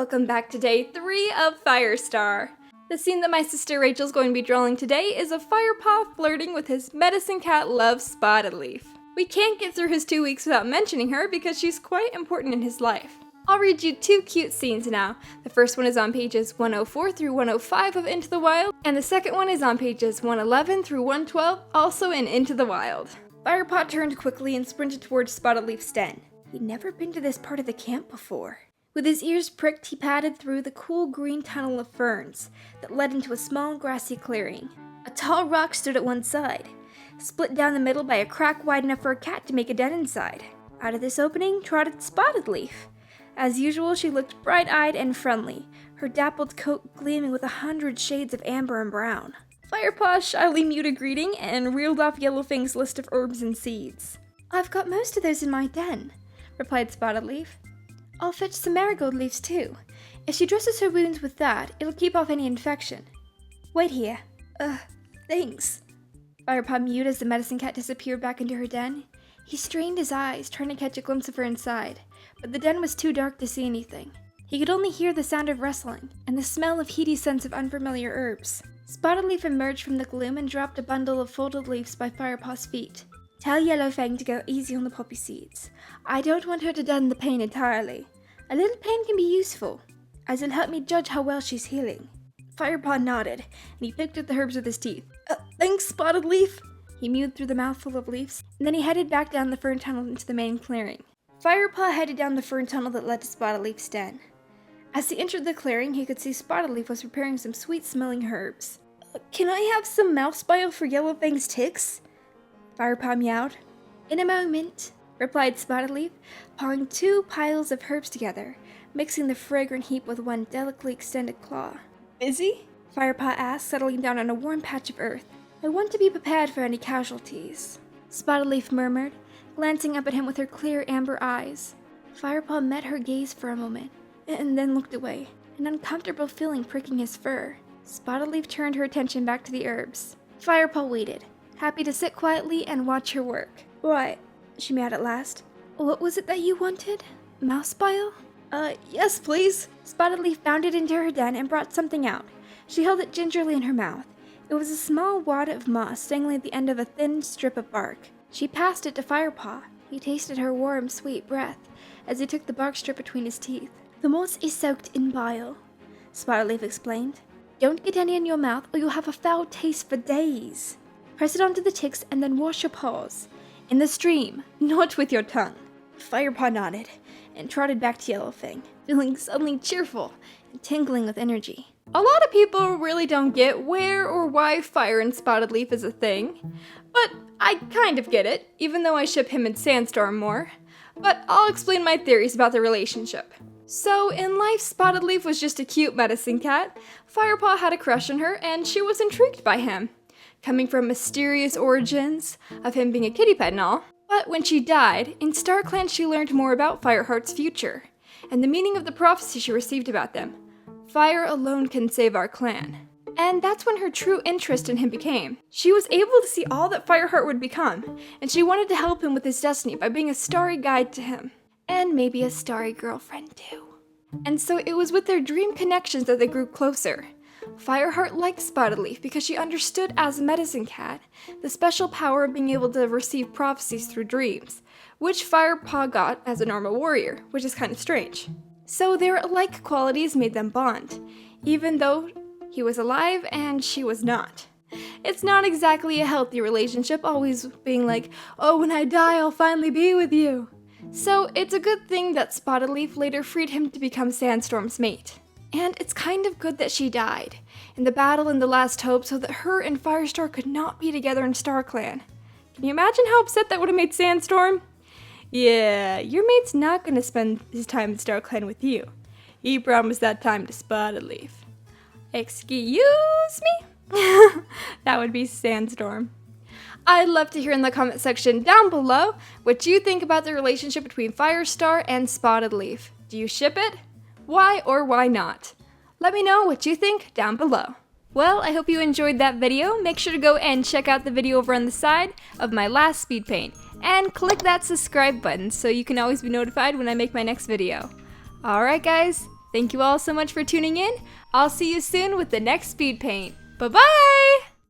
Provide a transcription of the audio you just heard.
welcome back to day 3 of Firestar. The scene that my sister Rachel's going to be drawing today is of Firepaw flirting with his medicine cat love Spottedleaf. We can't get through his 2 weeks without mentioning her because she's quite important in his life. I'll read you 2 cute scenes now. The first one is on pages 104 through 105 of Into the Wild, and the second one is on pages 111 through 112, also in Into the Wild. Firepaw turned quickly and sprinted towards Spottedleaf's den. He'd never been to this part of the camp before. With his ears pricked, he padded through the cool green tunnel of ferns that led into a small grassy clearing. A tall rock stood at one side, split down the middle by a crack wide enough for a cat to make a den inside. Out of this opening trotted Spottedleaf. As usual, she looked bright-eyed and friendly, her dappled coat gleaming with 100 shades of amber and brown. Firepaw shyly mewed a greeting and reeled off Yellowfang's list of herbs and seeds. "I've got most of those in my den," replied Spottedleaf. "I'll fetch some marigold leaves too. If she dresses her wounds with that, it'll keep off any infection. Wait here." Thanks." Firepaw mewed as the medicine cat disappeared back into her den. He strained his eyes, trying to catch a glimpse of her inside, but the den was too dark to see anything. He could only hear the sound of rustling, and the smell of heady scents of unfamiliar herbs. Spottedleaf emerged from the gloom and dropped a bundle of folded leaves by Firepaw's feet. "Tell Yellowfang to go easy on the poppy seeds. I don't want her to dun the pain entirely. A little pain can be useful, as it'll help me judge how well she's healing." Firepaw nodded, and he picked at the herbs with his teeth. Thanks, Spottedleaf." He mewed through the mouthful of leaves, and then he headed back down the fern tunnel into the main clearing. Firepaw headed down the fern tunnel that led to Spottedleaf's den. As he entered the clearing, he could see Spottedleaf was preparing some sweet-smelling herbs. "Can I have some mouse bile for Yellowfang's ticks?" Firepaw meowed. "In a moment," replied Spottedleaf, pawing 2 piles of herbs together, mixing the fragrant heap with one delicately extended claw. "Busy?" Firepaw asked, settling down on a warm patch of earth. "I want to be prepared for any casualties," Spottedleaf murmured, glancing up at him with her clear amber eyes. Firepaw met her gaze for a moment, and then looked away, an uncomfortable feeling pricking his fur. Spottedleaf turned her attention back to the herbs. Firepaw waited, happy to sit quietly and watch her work. "Why," she meowed at last. "What was it that you wanted? Mouse bile?" Yes, please." Spottedleaf bounded into her den and brought something out. She held it gingerly in her mouth. It was a small wad of moss dangling at the end of a thin strip of bark. She passed it to Firepaw. He tasted her warm, sweet breath as he took the bark strip between his teeth. "The moss is soaked in bile," Spottedleaf explained. "Don't get any in your mouth or you'll have a foul taste for days. Press it onto the ticks and then wash your paws. In the stream, not with your tongue." Firepaw nodded and trotted back to Yellowfang, feeling suddenly cheerful and tingling with energy. A lot of people really don't get where or why fire in Spottedleaf is a thing, but I kind of get it, even though I ship him and Sandstorm more. But I'll explain my theories about the relationship. So, in life, Spottedleaf was just a cute medicine cat. Firepaw had a crush on her, and she was intrigued by him, coming from mysterious origins of him being a kitty pet and all. But when she died, in StarClan she learned more about Fireheart's future, and the meaning of the prophecy she received about them. Fire alone can save our clan. And that's when her true interest in him became. She was able to see all that Fireheart would become, and she wanted to help him with his destiny by being a starry guide to him. And maybe a starry girlfriend too. And so it was with their dream connections that they grew closer. Fireheart liked Spottedleaf because she understood as a medicine cat the special power of being able to receive prophecies through dreams, which Firepaw got as a normal warrior, which is kind of strange. So their alike qualities made them bond, even though he was alive and she was not. It's not exactly a healthy relationship, always being like, "Oh, when I die, I'll finally be with you." So it's a good thing that Spottedleaf later freed him to become Sandstorm's mate. And it's kind of good that she died in the battle in the Last Hope so that her and Firestar could not be together in StarClan. Can you imagine how upset that would have made Sandstorm? Yeah, your mate's not going to spend his time in StarClan with you. He promised that time to Spottedleaf. Excuse me? That would be Sandstorm. I'd love to hear in the comment section down below what you think about the relationship between Firestar and Spottedleaf. Do you ship it? Why or why not? Let me know what you think down below. Well, I hope you enjoyed that video. Make sure to go and check out the video over on the side of my last speed paint. And click that subscribe button so you can always be notified when I make my next video. Alright guys, Thank you all so much for tuning in. I'll see you soon with the next speed paint. Bye-bye!